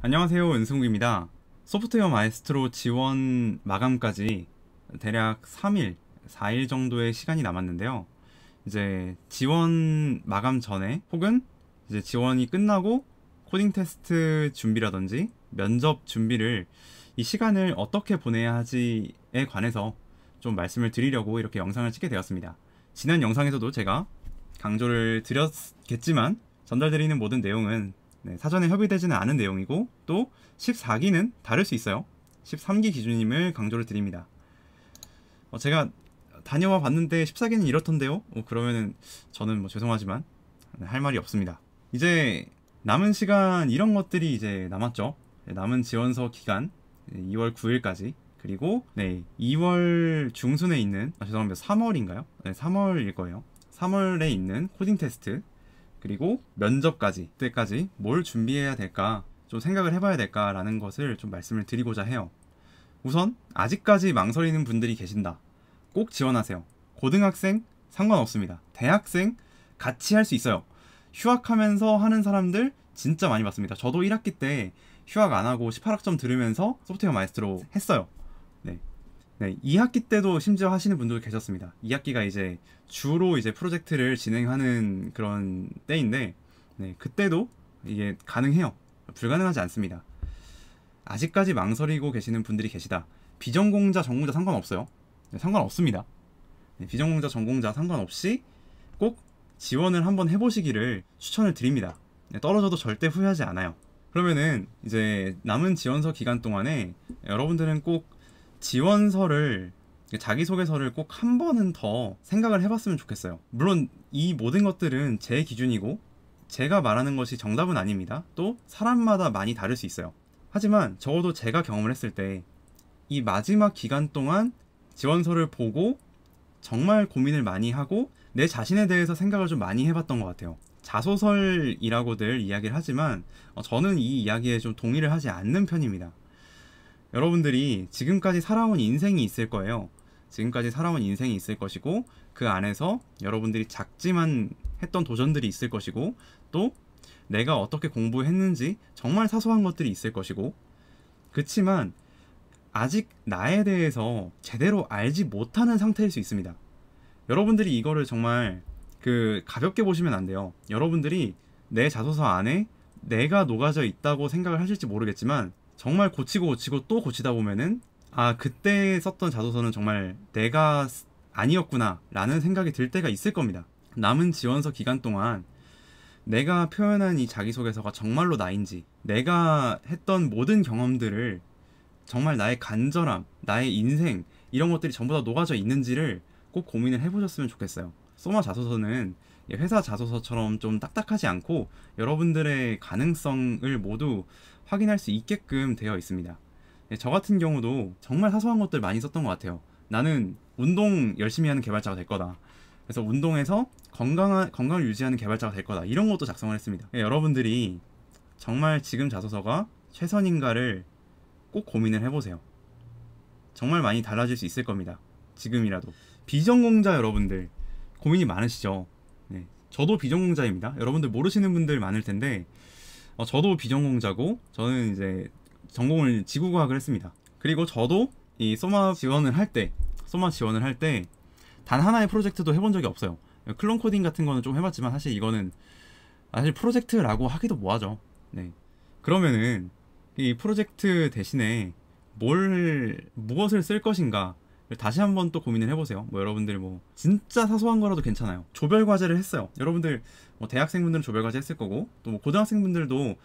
안녕하세요, 은승욱입니다. 소프트웨어 마에스트로 지원 마감까지 대략 3일, 4일 정도의 시간이 남았는데요. 이제 지원 마감 전에 혹은 이제 지원이 끝나고 코딩 테스트 준비라든지 면접 준비를 이 시간을 어떻게 보내야 하지에 관해서 좀 말씀을 드리려고 이렇게 영상을 찍게 되었습니다. 지난 영상에서도 제가 강조를 드렸겠지만 전달드리는 모든 내용은 사전에 협의되지는 않은 내용이고 또 14기는 다를 수 있어요. 13기 기준임을 강조를 드립니다. 제가 다녀와 봤는데 14기는 이렇던데요? 그러면은 저는 죄송하지만 할 말이 없습니다. 이제 남은 시간 이런 것들이 이제 남았죠. 남은 지원서 기간 2월 9일까지 그리고 2월 중순에 있는 죄송합니다. 3월인가요? 3월일 거예요. 3월에 있는 코딩 테스트 그리고 면접까지 그때까지 뭘 준비해야 될까 좀 생각을 해봐야 될까라는 것을 좀 말씀을 드리고자 해요. 우선 아직까지 망설이는 분들이 계신다. 꼭 지원하세요. 고등학생 상관없습니다. 대학생 같이 할 수 있어요. 휴학하면서 하는 사람들 진짜 많이 봤습니다. 저도 1학기 때 휴학 안 하고 18학점 들으면서 소프트웨어 마에스트로 했어요. 네, 2학기 때도 심지어 하시는 분도 계셨습니다. 2학기가 이제 주로 이제 프로젝트를 진행하는 그런 때인데, 그때도 이게 가능해요. 불가능하지 않습니다. 아직까지 망설이고 계시는 분들이 계시다. 비전공자, 전공자 상관없어요. 상관없습니다. 비전공자, 전공자 상관없이 꼭 지원을 한번 해보시기를 추천을 드립니다. 떨어져도 절대 후회하지 않아요. 그러면은 이제 남은 지원서 기간 동안에 여러분들은 꼭 지원서를 자기소개서를 꼭 한 번은 더 생각을 해봤으면 좋겠어요. 물론 이 모든 것들은 제 기준이고 제가 말하는 것이 정답은 아닙니다. 또 사람마다 많이 다를 수 있어요. 하지만 적어도 제가 경험을 했을 때 이 마지막 기간 동안 지원서를 보고 정말 고민을 많이 하고 내 자신에 대해서 생각을 좀 많이 해봤던 것 같아요. 자소설이라고들 이야기를 하지만 저는 이 이야기에 좀 동의를 하지 않는 편입니다. 여러분들이 지금까지 살아온 인생이 있을 거예요. 지금까지 살아온 인생이 있을 것이고 그 안에서 여러분들이 작지만 했던 도전들이 있을 것이고 또 내가 어떻게 공부했는지 정말 사소한 것들이 있을 것이고 그치만 아직 나에 대해서 제대로 알지 못하는 상태일 수 있습니다. 여러분들이 이거를 정말 가볍게 보시면 안 돼요. 여러분들이 내 자소서 안에 내가 녹아져 있다고 생각을 하실지 모르겠지만 정말 고치고 또 고치다 보면은 그때 썼던 자소서는 정말 내가 아니었구나 라는 생각이 들 때가 있을 겁니다. 남은 지원서 기간 동안 내가 표현한 이 자기소개서가 정말로 나인지 내가 했던 모든 경험들을 정말 나의 간절함, 나의 인생 이런 것들이 전부 다 녹아져 있는지를 꼭 고민을 해보셨으면 좋겠어요. 소마 자소서는 회사 자소서처럼 좀 딱딱하지 않고 여러분들의 가능성을 모두 확인할 수 있게끔 되어 있습니다. 저 같은 경우도 정말 사소한 것들 많이 썼던 것 같아요. 나는 운동 열심히 하는 개발자가 될 거다. 그래서 운동에서 건강을 유지하는 개발자가 될 거다. 이런 것도 작성을 했습니다. 여러분들이 정말 지금 자소서가 최선인가를 꼭 고민을 해보세요. 정말 많이 달라질 수 있을 겁니다. 지금이라도. 비전공자 여러분들 고민이 많으시죠? 저도 비전공자입니다. 여러분들 모르시는 분들 많을 텐데 저도 비전공자고 저는 이제 전공을 지구과학을 했습니다. 그리고 저도 이 소마 지원을 할 때 단 하나의 프로젝트도 해본 적이 없어요. 클론 코딩 같은 거는 좀 해봤지만 사실 이거는 프로젝트라고 하기도 뭐하죠. 그러면은 이 프로젝트 대신에 무엇을 쓸 것인가 다시 한번 또 고민을 해보세요. 여러분들 진짜 사소한 거라도 괜찮아요. 조별 과제를 했어요. 여러분들 대학생분들은 조별 과제 했을 거고 또 고등학생분들도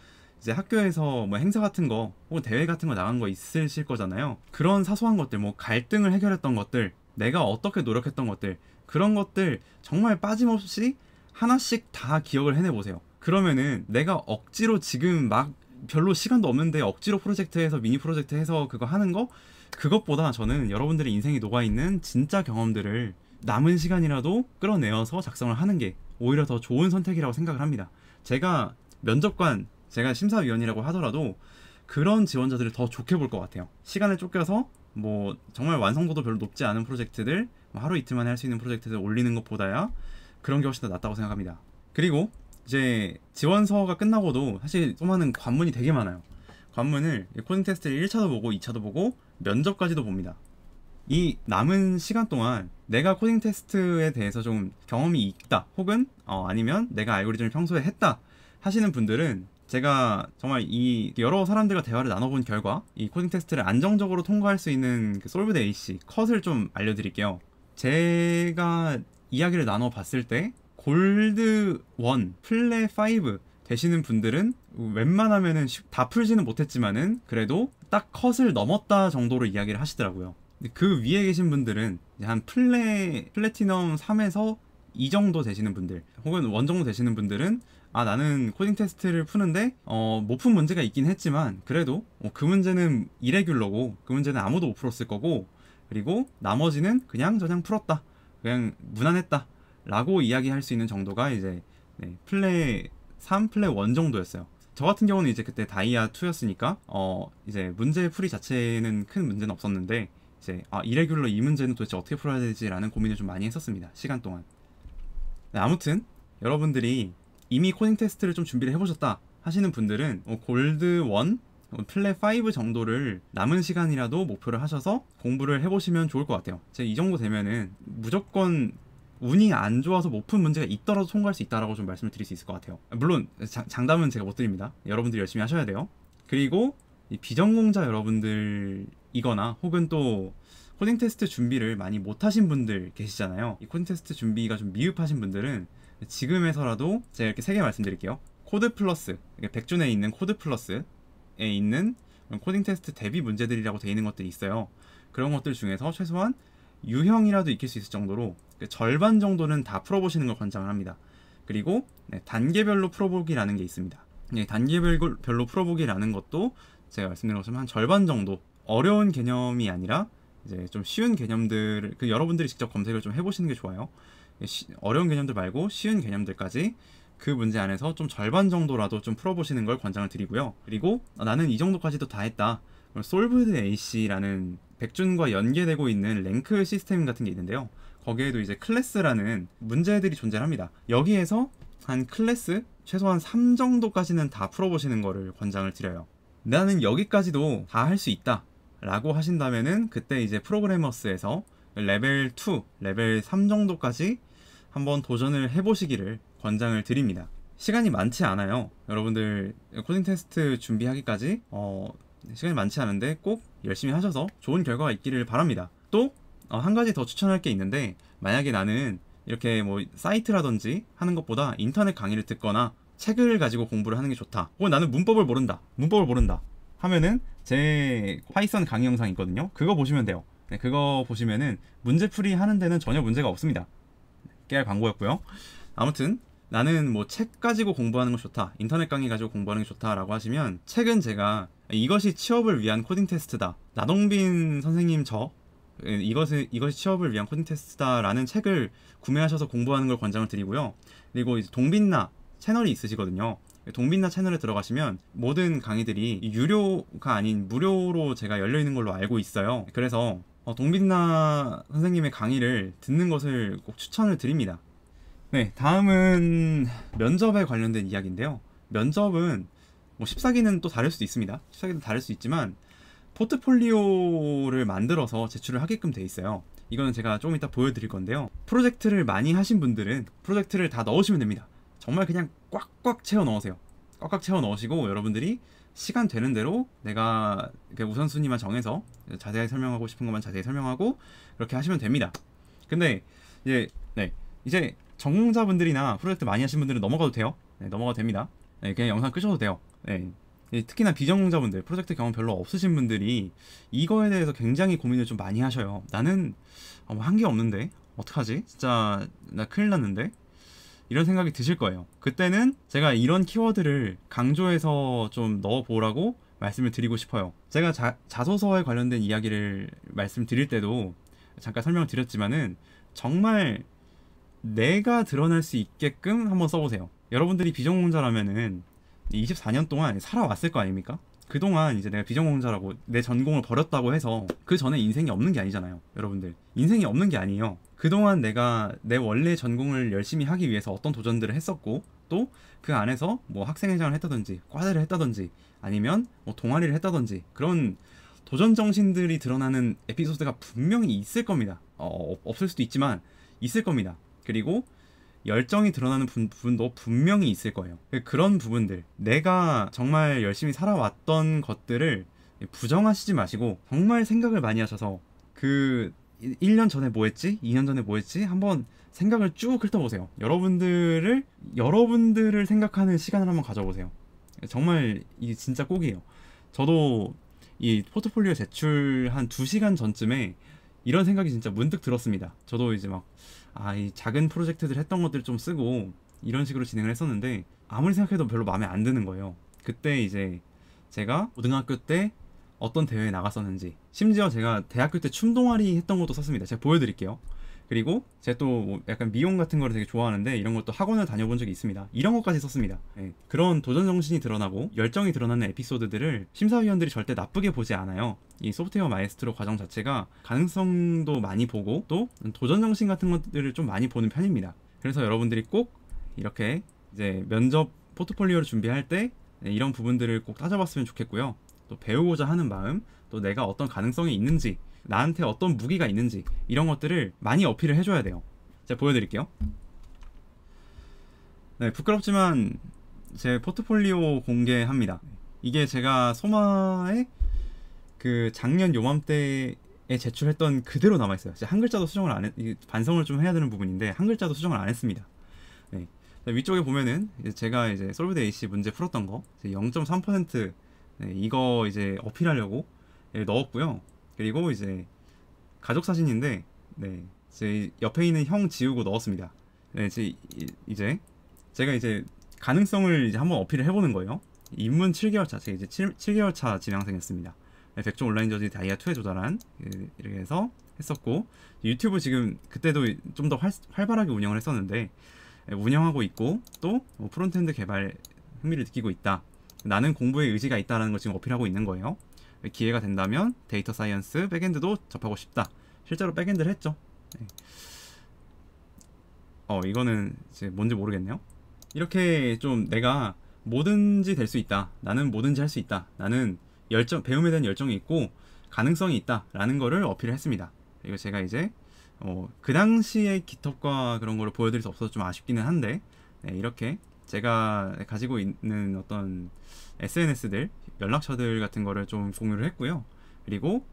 이제 학교에서 행사 같은 거 혹은 대회 같은 거 나간 거 있으실 거잖아요. 그런 사소한 것들 갈등을 해결했던 것들 내가 어떻게 노력했던 것들 그런 것들 정말 빠짐없이 하나씩 다 기억을 해내보세요. 그러면은 내가 억지로 지금 막 별로 시간도 없는데 억지로 프로젝트해서 미니 프로젝트 해서 그거 하는 거 그것보다 저는 여러분들의 인생이 녹아있는 진짜 경험들을 남은 시간이라도 끌어내어서 작성을 하는 게 오히려 더 좋은 선택이라고 생각을 합니다. 제가 면접관, 제가 심사위원이라고 하더라도 그런 지원자들을 더 좋게 볼 것 같아요. 시간을 쫓겨서 정말 완성도도 별로 높지 않은 프로젝트들 하루 이틀 만에 할 수 있는 프로젝트들 올리는 것보다야 그런 게 훨씬 더 낫다고 생각합니다. 그리고 이제 지원서가 끝나고도 사실 소마는 관문이 되게 많아요. 관문을 코딩 테스트를 1차도 보고 2차도 보고 면접까지도 봅니다. 이 남은 시간 동안 내가 코딩 테스트에 대해서 좀 경험이 있다, 혹은 아니면 내가 알고리즘을 평소에 했다 하시는 분들은 제가 정말 이 여러 사람들과 대화를 나눠본 결과 이 코딩 테스트를 안정적으로 통과할 수 있는 그 솔브드 AC 컷을 좀 알려드릴게요. 제가 이야기를 나눠봤을 때 골드 1, 플레 5 되시는 분들은 웬만하면은 다 풀지는 못했지만은 그래도 딱 컷을 넘었다 정도로 이야기를 하시더라고요. 그 위에 계신 분들은 한 플래티넘 3에서 2 정도 되시는 분들, 혹은 1 정도 되시는 분들은 나는 코딩 테스트를 푸는데 못 푼 문제가 있긴 했지만 그래도 그 문제는 이레귤러고 그 문제는 아무도 못 풀었을 거고, 그리고 나머지는 그냥 저냥 풀었다, 그냥 무난했다 라고 이야기할 수 있는 정도가 이제 플레 3, 플레 1 정도였어요. 저 같은 경우는 이제 그때 다이아 2였으니까 이제 문제 풀이 자체는 큰 문제는 없었는데, 이제 이레귤러 이 문제는 도대체 어떻게 풀어야 되지라는 고민을 좀 많이 했었습니다, 시간 동안. 아무튼 여러분들이 이미 코딩 테스트를 좀 준비를 해보셨다 하시는 분들은 골드 1, 플레 5 정도를 남은 시간이라도 목표를 하셔서 공부를 해보시면 좋을 것 같아요. 제가 이 정도 되면은 무조건 운이 안 좋아서 못 푼 문제가 있더라도 통과할 수 있다라고 좀 말씀을 드릴 수 있을 것 같아요. 물론 장담은 제가 못 드립니다. 여러분들이 열심히 하셔야 돼요. 그리고 이 비전공자 여러분들이거나 혹은 또 코딩 테스트 준비를 많이 못 하신 분들 계시잖아요. 이 코딩 테스트 준비가 좀 미흡하신 분들은 지금에서라도 제가 이렇게 3개 말씀드릴게요. 코드 플러스, 100준에 있는 코드 플러스에 있는 코딩 테스트 대비 문제들이라고 되어 있는 것들이 있어요. 그런 것들 중에서 최소한 유형이라도 익힐 수 있을 정도로 절반 정도는 다 풀어보시는 걸 권장을 합니다. 그리고 단계별로 풀어보기라는 게 있습니다. 단계별로 풀어보기라는 것도 제가 말씀드린 것처럼 한 절반 정도, 어려운 개념이 아니라 이제 좀 쉬운 개념들을 여러분들이 직접 검색을 좀 해보시는 게 좋아요. 어려운 개념들 말고 쉬운 개념들까지 그 문제 안에서 좀 절반 정도라도 좀 풀어보시는 걸 권장을 드리고요. 그리고 나는 이 정도까지도 다 했다, 솔브드 AC라는 백준과 연계되고 있는 랭크 시스템 같은 게 있는데요. 거기에도 이제 클래스라는 문제들이 존재합니다. 여기에서 한 클래스 최소한 3 정도까지는 다 풀어보시는 거를 권장을 드려요. 나는 여기까지도 다 할 수 있다 라고 하신다면은 그때 이제 프로그래머스에서 레벨 2, 레벨 3 정도까지 한번 도전을 해보시기를 권장을 드립니다. 시간이 많지 않아요. 여러분들 코딩 테스트 준비하기까지 시간이 많지 않은데 꼭 열심히 하셔서 좋은 결과가 있기를 바랍니다. 또 한 가지 더 추천할 게 있는데, 만약에 나는 이렇게 뭐 사이트라든지 하는 것보다 인터넷 강의를 듣거나 책을 가지고 공부를 하는 게 좋다, 혹은 나는 문법을 모른다 하면은 제 파이썬 강의 영상 있거든요. 그거 보시면 돼요. 그거 보시면은 문제풀이 하는 데는 전혀 문제가 없습니다. 깨알 광고였고요. 아무튼 나는 뭐 책 가지고 공부하는 거 좋다, 인터넷 강의 가지고 공부하는 게 좋다 라고 하시면, 책은 제가 이것이 취업을 위한 코딩 테스트다, 나동빈 선생님 이것이 취업을 위한 코딩 테스트다 라는 책을 구매하셔서 공부하는 걸 권장을 드리고요. 그리고 이제 동빛나 채널이 있으시거든요. 동빛나 채널에 들어가시면 모든 강의들이 유료가 아닌 무료로 제가 열려있는 걸로 알고 있어요. 그래서 동빛나 선생님의 강의를 듣는 것을 꼭 추천을 드립니다. 네, 다음은 면접에 관련된 이야기인데요. 면접은 뭐 14기는 또 다를 수도 있습니다. 14기도 다를 수 있지만 포트폴리오를 만들어서 제출을 하게끔 돼 있어요. 이거는 제가 조금 이따 보여드릴 건데요. 프로젝트를 많이 하신 분들은 프로젝트를 다 넣으시면 됩니다. 정말 그냥 꽉꽉 채워 넣으세요. 꽉꽉 채워 넣으시고 여러분들이 시간 되는 대로 내가 우선순위만 정해서 자세히 설명하고 싶은 것만 자세히 설명하고 그렇게 하시면 됩니다. 근데 이제 전공자분들이나 프로젝트 많이 하신 분들은 넘어가도 돼요. 넘어가도 됩니다. 그냥 영상 끄셔도 돼요. 특히나 비전공자분들, 프로젝트 경험 별로 없으신 분들이 이거에 대해서 굉장히 고민을 좀 많이 하셔요. 나는 한 게 없는데 어떡하지? 진짜 나 큰일 났는데? 이런 생각이 드실 거예요. 그때는 제가 이런 키워드를 강조해서 좀 넣어보라고 말씀을 드리고 싶어요. 제가 자소서에 관련된 이야기를 말씀드릴 때도 잠깐 설명을 드렸지만은 정말 내가 드러날 수 있게끔 한번 써보세요. 여러분들이 비전공자라면은 24년 동안 살아왔을 거 아닙니까? 그동안 이제 내가 비전공자라고 내 전공을 버렸다고 해서 그 전에 인생이 없는 게 아니잖아요. 여러분들 인생이 없는 게 아니에요. 그동안 내가 내 원래 전공을 열심히 하기 위해서 어떤 도전들을 했었고 또 그 안에서 뭐 학생회장을 했다든지 과대를 했다든지 아니면 뭐 동아리를 했다든지 그런 도전 정신들이 드러나는 에피소드가 분명히 있을 겁니다. 없을 수도 있지만 있을 겁니다. 그리고 열정이 드러나는 부분도 분명히 있을 거예요. 그런 부분들, 내가 정말 열심히 살아왔던 것들을 부정하시지 마시고 생각을 정말 많이 하셔서 그 1년 전에 뭐 했지? 2년 전에 뭐 했지? 한번 생각을 쭉 훑어보세요. 여러분들을 생각하는 시간을 한번 가져보세요. 정말 이게 진짜 꼭이에요. 저도 이 포트폴리오 제출 한 2시간 전쯤에 이런 생각이 진짜 문득 들었습니다. 저도 이제 이 작은 프로젝트들 했던 것들 좀 쓰고 이런 식으로 진행을 했었는데 아무리 생각해도 별로 마음에 안 드는 거예요. 그때 이제 제가 고등학교 때 어떤 대회에 나갔었는지, 심지어 제가 대학교 때 춤동아리 했던 것도 썼습니다. 제가 보여드릴게요. 그리고 제가 또 약간 미용 같은 거를 되게 좋아하는데 이런 것도 학원을 다녀본 적이 있습니다. 이런 것까지 썼습니다. 네. 그런 도전 정신이 드러나고 열정이 드러나는 에피소드들을 심사위원들이 절대 나쁘게 보지 않아요. 이 소프트웨어 마에스트로 과정 자체가 가능성도 많이 보고 또 도전 정신 같은 것들을 좀 많이 보는 편입니다. 그래서 여러분들이 꼭 이렇게 이제 면접 포트폴리오를 준비할 때 이런 부분들을 꼭 따져봤으면 좋겠고요. 또 배우고자 하는 마음, 또 내가 어떤 가능성이 있는지, 나한테 어떤 무기가 있는지 이런 것들을 많이 어필을 해줘야 돼요. 제가 보여드릴게요. 네, 부끄럽지만 제 포트폴리오 공개합니다. 이게 제가 소마에 그 작년 요맘때에 제출했던 그대로 남아있어요. 제가 한 글자도 수정을 안 반성을 좀 해야 되는 부분인데 한 글자도 수정을 안 했습니다. 네. 위쪽에 보면은 제가 이제 솔브드 AC 문제 풀었던 거 0.3% 네, 이거 이제 어필하려고 넣었고요. 그리고 이제 가족 사진인데 네, 제 옆에 있는 형 지우고 넣었습니다. 네, 이제 제가 이제 가능성을 이제 한번 어필을 해보는 거예요. 입문 7개월 차, 제가 이제 7개월 차 진학생이었습니다. 네, 백종 온라인 저지 다이아 2에 도달한 이렇게 해서 했었고, 유튜브 지금 그때도 좀 더 활발하게 운영을 했었는데 운영하고 있고, 또 프론트엔드 개발 흥미를 느끼고 있다. 나는 공부에 의지가 있다는 걸 지금 어필하고 있는 거예요. 기회가 된다면 데이터 사이언스 백엔드도 접하고 싶다. 실제로 백엔드를 했죠. 네. 이거는 이제 뭔지 모르겠네요. 이렇게 좀 내가 뭐든지 될 수 있다. 나는 뭐든지 할 수 있다. 나는 배움에 대한 열정이 있고 가능성이 있다. 라는 거를 어필을 했습니다. 그리고 제가 이제 그 당시에 깃허브과 그런 거를 보여드릴 수 없어서 좀 아쉽기는 한데 네, 이렇게 제가 가지고 있는 어떤 SNS들, 연락처들 같은 거를 좀 공유를 했고요. 그리고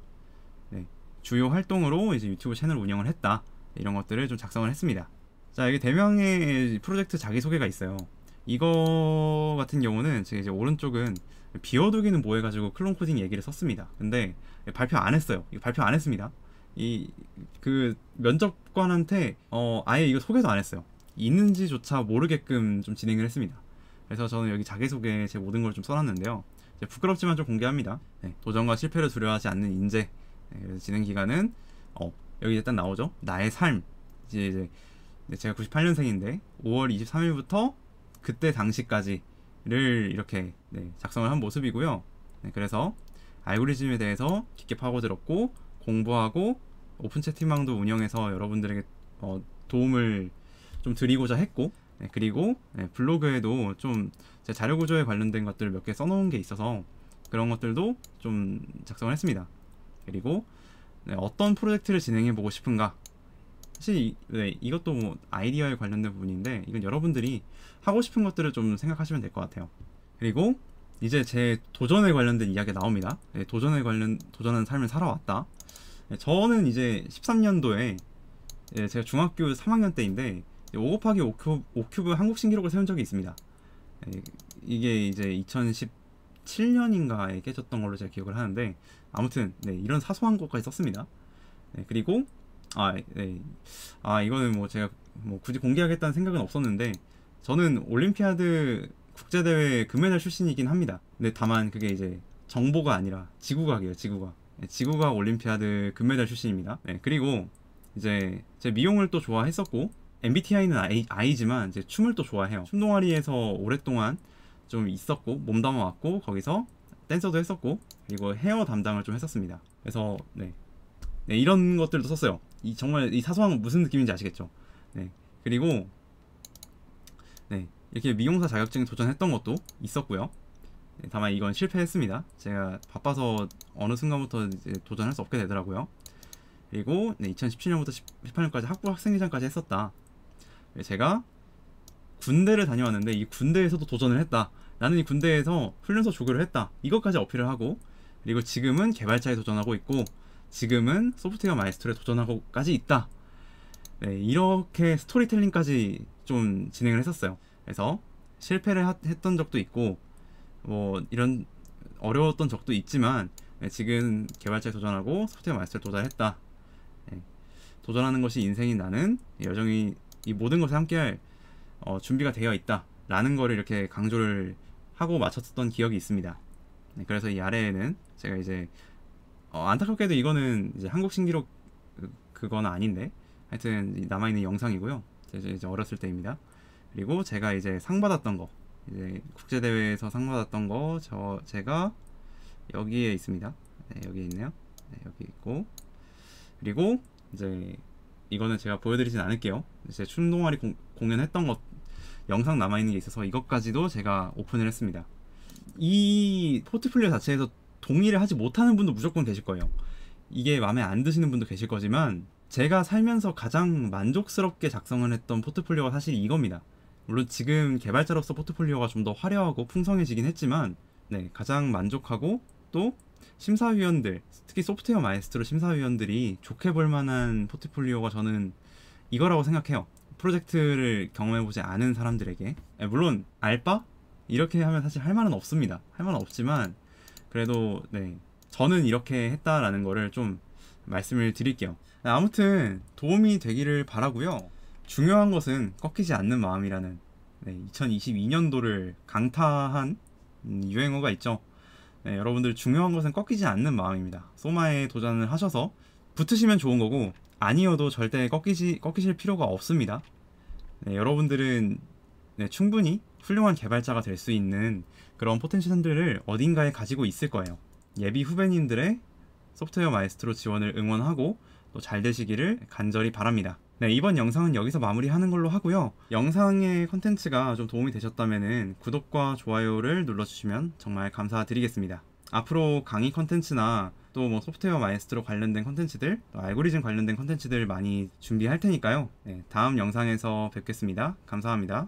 네, 주요 활동으로 이제 유튜브 채널 운영을 했다. 이런 것들을 좀 작성을 했습니다. 자, 여기 대명의 프로젝트 자기소개가 있어요. 이거 같은 경우는 제가 이제 오른쪽은 비워두기는 뭐 해가지고 클론 코딩 얘기를 썼습니다. 근데 발표 안 했어요. 이거 발표 안 했습니다. 그 면접관한테 아예 이거 소개도 안 했어요. 있는지조차 모르게끔 좀 진행을 했습니다. 그래서 저는 여기 자기소개에 제 모든 걸 좀 써놨는데요. 부끄럽지만 좀 공개합니다. 네, 도전과 실패를 두려워하지 않는 인재. 네, 그래서 진행 기간은 여기 일단 나오죠. 나의 삶. 이제 제가 98년생인데 5월 23일부터 그때 당시까지를 이렇게 작성을 한 모습이고요. 네, 그래서 알고리즘에 대해서 깊게 파고들었고 공부하고 오픈 채팅방도 운영해서 여러분들에게 도움을 좀 드리고자 했고, 네, 그리고 블로그에도 좀 제 자료 구조에 관련된 것들을 몇 개 써놓은 게 있어서 그런 것들도 좀 작성을 했습니다. 그리고 어떤 프로젝트를 진행해 보고 싶은가. 사실 이것도 뭐 아이디어에 관련된 부분인데 이건 여러분들이 하고 싶은 것들을 좀 생각하시면 될 것 같아요. 그리고 이제 제 도전에 관련된 이야기가 나옵니다. 도전하는 삶을 살아왔다. 저는 이제 13년도에 제가 중학교 3학년 때인데 5 곱하기 5 큐브 한국 신기록을 세운 적이 있습니다. 이게 이제 2017년인가에 깨졌던 걸로 제가 기억을 하는데 아무튼 이런 사소한 것까지 썼습니다. 그리고 이거는 뭐 제가 뭐 굳이 공개하겠다는 생각은 없었는데 저는 올림피아드 국제대회 금메달 출신이긴 합니다. 근데 다만 그게 이제 정보가 아니라 지구과학이에요. 지구과학 올림피아드 금메달 출신입니다. 그리고 이제 제 미용을 또 좋아했었고 MBTI는 I지만 이제 춤을 또 좋아해요. 춤 동아리에서 오랫동안 좀 있었고 몸담아왔고 거기서 댄서도 했었고 그리고 헤어 담당을 좀 했었습니다. 그래서 이런 것들도 썼어요. 정말 이 사소한 건 무슨 느낌인지 아시겠죠? 그리고 이렇게 미용사 자격증 도전했던 것도 있었고요. 네, 다만 이건 실패했습니다. 제가 바빠서 어느 순간부터 이제 도전할 수 없게 되더라고요. 그리고 2017년부터 18년까지 학부 학생회장까지 했었다. 제가 군대를 다녀왔는데 이 군대에서도 도전을 했다. 나는 이 군대에서 훈련소 조교를 했다. 이것까지 어필을 하고, 그리고 지금은 개발자에 도전하고 있고, 지금은 소프트웨어 마에스트로에 도전하고까지 있다. 네, 이렇게 스토리텔링까지 좀 진행을 했었어요. 그래서 실패를 했던 적도 있고 뭐 이런 어려웠던 적도 있지만, 네, 지금 개발자에 도전하고 소프트웨어 마에스트로에 도전했다. 네, 도전하는 것이 인생인 나는 여정이 이 모든 것에 함께할 준비가 되어 있다 라는 거를 이렇게 강조를 하고 마쳤던 기억이 있습니다. 네, 그래서 이 아래에는 제가 이제 안타깝게도 이거는 이제 한국 신기록 그건 아닌데 하여튼 남아있는 영상이고요. 이제 어렸을 때입니다. 그리고 제가 이제 상 받았던 거, 이제 국제대회에서 상 받았던 거, 제가 여기에 있습니다. 네, 여기 있네요. 네, 여기 있고, 그리고 이제 이거는 제가 보여드리진 않을게요. 제 춤동아리 공연했던 것 영상 남아있는 게 있어서 이것까지도 제가 오픈을 했습니다. 이 포트폴리오 자체에서 동의를 하지 못하는 분도 무조건 계실 거예요. 이게 마음에 안 드시는 분도 계실 거지만, 제가 살면서 가장 만족스럽게 작성을 했던 포트폴리오가 사실 이겁니다. 물론 지금 개발자로서 포트폴리오가 좀 더 화려하고 풍성해지긴 했지만, 네, 가장 만족하고, 또 심사위원들, 특히 소프트웨어 마에스트로 심사위원들이 좋게 볼 만한 포트폴리오가 저는 이거라고 생각해요. 프로젝트를 경험해보지 않은 사람들에게. 물론 알바? 이렇게 하면 사실 할 말은 없습니다. 할 말은 없지만 그래도 네, 저는 이렇게 했다라는 거를 좀 말씀을 드릴게요. 아무튼 도움이 되기를 바라고요. 중요한 것은 꺾이지 않는 마음이라는 2022년도를 강타한 유행어가 있죠. 네, 여러분들 중요한 것은 꺾이지 않는 마음입니다. 소마에 도전을 하셔서 붙으시면 좋은 거고, 아니어도 절대 꺾이실 필요가 없습니다. 네, 여러분들은 충분히 훌륭한 개발자가 될 수 있는 그런 포텐셜들을 어딘가에 가지고 있을 거예요. 예비 후배님들의 소프트웨어 마에스트로 지원을 응원하고 또 잘 되시기를 간절히 바랍니다. 네, 이번 영상은 여기서 마무리하는 걸로 하고요. 영상의 컨텐츠가 좀 도움이 되셨다면 구독과 좋아요를 눌러주시면 정말 감사드리겠습니다. 앞으로 강의 컨텐츠나 또 뭐 소프트웨어 마에스트로 관련된 컨텐츠들, 또 알고리즘 관련된 컨텐츠들 많이 준비할 테니까요. 네, 다음 영상에서 뵙겠습니다. 감사합니다.